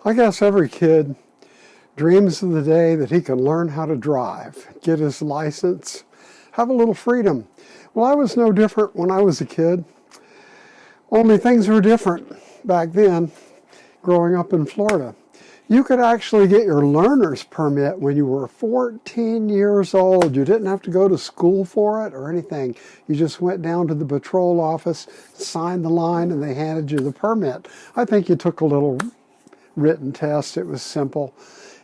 I guess every kid dreams of the day that he can learn how to drive, get his license, have a little freedom. Well, I was no different when I was a kid. Only things were different back then, growing up in Florida. You could actually get your learner's permit when you were 14 years old. You didn't have to go to school for it or anything. You just went down to the patrol office, signed the line, and they handed you the permit. I think you took a little written test. It was simple.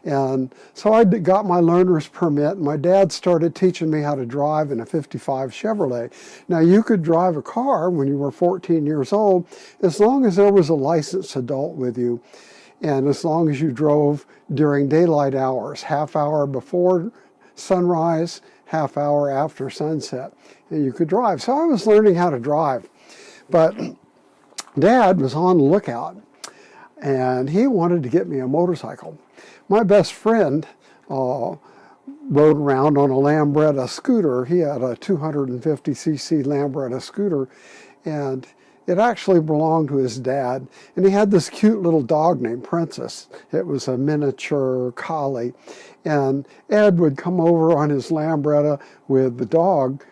And so I got my learner's permit. My dad started teaching me how to drive in a 55 Chevrolet. Now, you could drive a car when you were 14 years old as long as there was a licensed adult with you, and as long as you drove during daylight hours, half hour before sunrise, half hour after sunset, and you could drive. So I was learning how to drive. But Dad was on the lookout, and he wanted to get me a motorcycle. My best friend rode around on a Lambretta scooter. He had a 250cc Lambretta scooter, and it actually belonged to his dad. And he had this cute little dog named Princess. It was a miniature collie. And Ed would come over on his Lambretta with the dog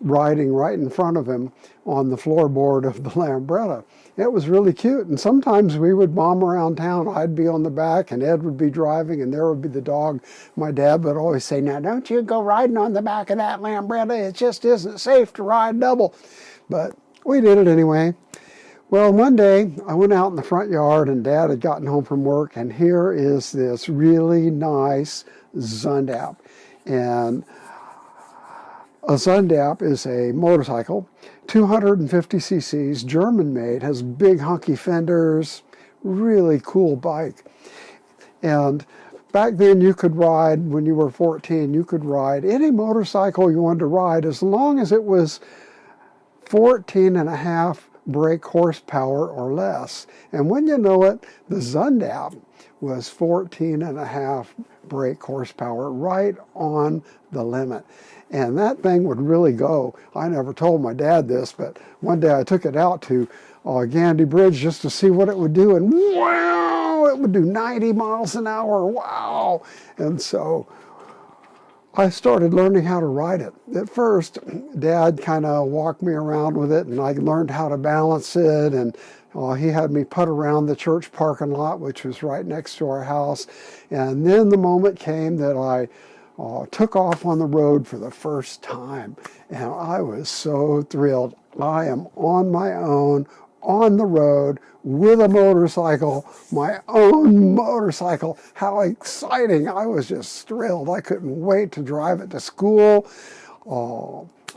riding right in front of him on the floorboard of the Lambretta. It was really cute, and sometimes we would bomb around town. I'd be on the back, and Ed would be driving, and there would be the dog. My dad would always say, "Now, don't you go riding on the back of that Lambretta. It just isn't safe to ride double." But we did it anyway. Well, one day, I went out in the front yard, and Dad had gotten home from work, and here is this really nice Zundapp. And a Zundapp is a motorcycle, 250 cc's, German-made, has big hunky fenders, really cool bike. And back then you could ride, when you were 14, you could ride any motorcycle you wanted to ride as long as it was 14 and a half brake horsepower or less. And when you know it, the Zundapp was 14 and a half brake horsepower, right on the limit. And that thing would really go. I never told my dad this, but one day I took it out to Gandy Bridge just to see what it would do, and wow, it would do 90 miles an hour, wow. And so I started learning how to ride it. At first, Dad kind of walked me around with it, and I learned how to balance it, and he had me putt around the church parking lot, which was right next to our house. And then the moment came that I took off on the road for the first time, and I was so thrilled. I am on my own, on the road, with a motorcycle, my own motorcycle. How exciting. I was just thrilled. I couldn't wait to drive it to school.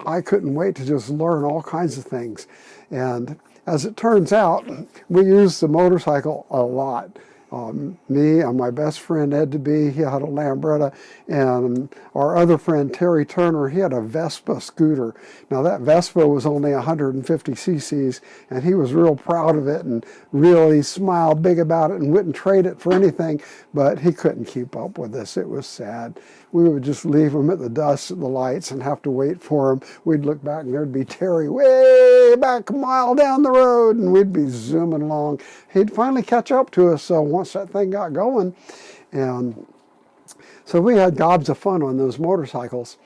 I couldn't wait to just learn all kinds of things. And as it turns out, we used the motorcycle a lot. Me and my best friend Ed DeBee, he had a Lambretta, and our other friend Terry Turner, he had a Vespa scooter. Now that Vespa was only 150 cc's, and he was real proud of it and really smiled big about it and wouldn't trade it for anything, but he couldn't keep up with us. It was sad. We would just leave him at the dust at the lights and have to wait for him. We'd look back and there'd be Terry way back a mile down the road, and we'd be zooming along. He'd finally catch up to us once that thing got going. And so we had gobs of fun on those motorcycles.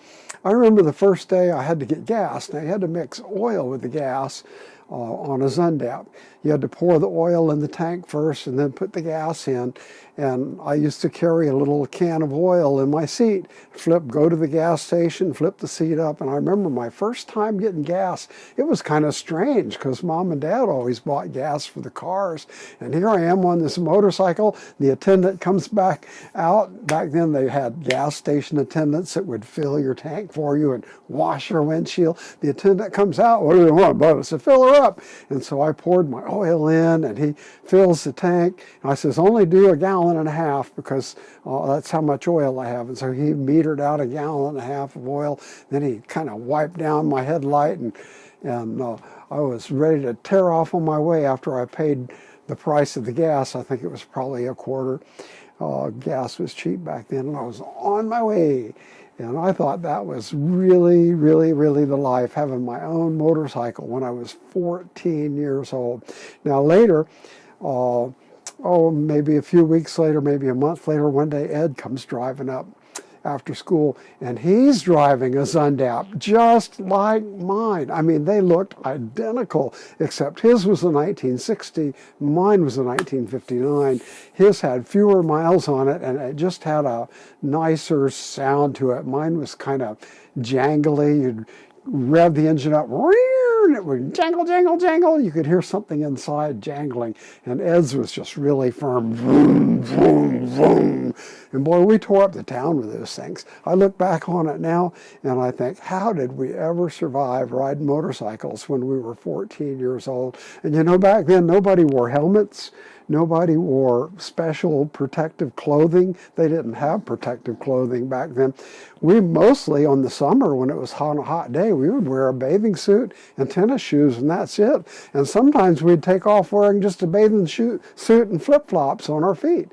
I remember the first day I had to get gas. Now you had to mix oil with the gas on a Zundapp. You had to pour the oil in the tank first and then put the gas in. And I used to carry a little can of oil in my seat, go to the gas station, flip the seat up. And I remember my first time getting gas, it was kind of strange because Mom and Dad always bought gas for the cars. And here I am on this motorcycle. The attendant comes back out. Back then they had gas station attendants that would fill your tank for you and wash your windshield. The attendant comes out, "What do you want, Bud?" I said, "Fill her up." And so I poured my oil in, and he fills the tank. And I says, "Only do a gallon and a half because that's how much oil I have." And so he metered out a gallon and a half of oil. Then he kind of wiped down my headlight, and I was ready to tear off on my way after I paid the price of the gas. I think it was probably a quarter. Gas was cheap back then, and I was on my way. And I thought that was really, really, really the life, having my own motorcycle when I was 14 years old. Now later, Oh, maybe a few weeks later, maybe a month later, one day Ed comes driving up after school, and he's driving a Zundapp just like mine. I mean, they looked identical, except his was a 1960, mine was a 1959. His had fewer miles on it, and it just had a nicer sound to it. Mine was kind of jangly. You'd rev the engine up, and it would jangle, jangle, jangle. You could hear something inside jangling. And Ed's was just really firm. Vroom, vroom, vroom. And boy, we tore up the town with those things. I look back on it now and I think, how did we ever survive riding motorcycles when we were 14 years old? And you know, back then nobody wore helmets. Nobody wore special protective clothing. They didn't have protective clothing back then. We mostly, on the summer, when it was on a hot day, we would wear a bathing suit and tennis shoes, and that's it. And sometimes we'd take off wearing just a bathing suit and flip-flops on our feet.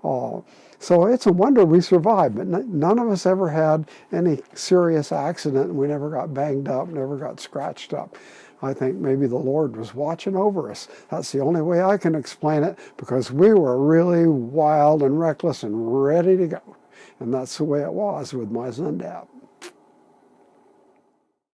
So it's a wonder we survived, but none of us ever had any serious accident, and we never got banged up, never got scratched up. I think maybe the Lord was watching over us. That's the only way I can explain it, because we were really wild and reckless and ready to go. And that's the way it was with my Zundapp.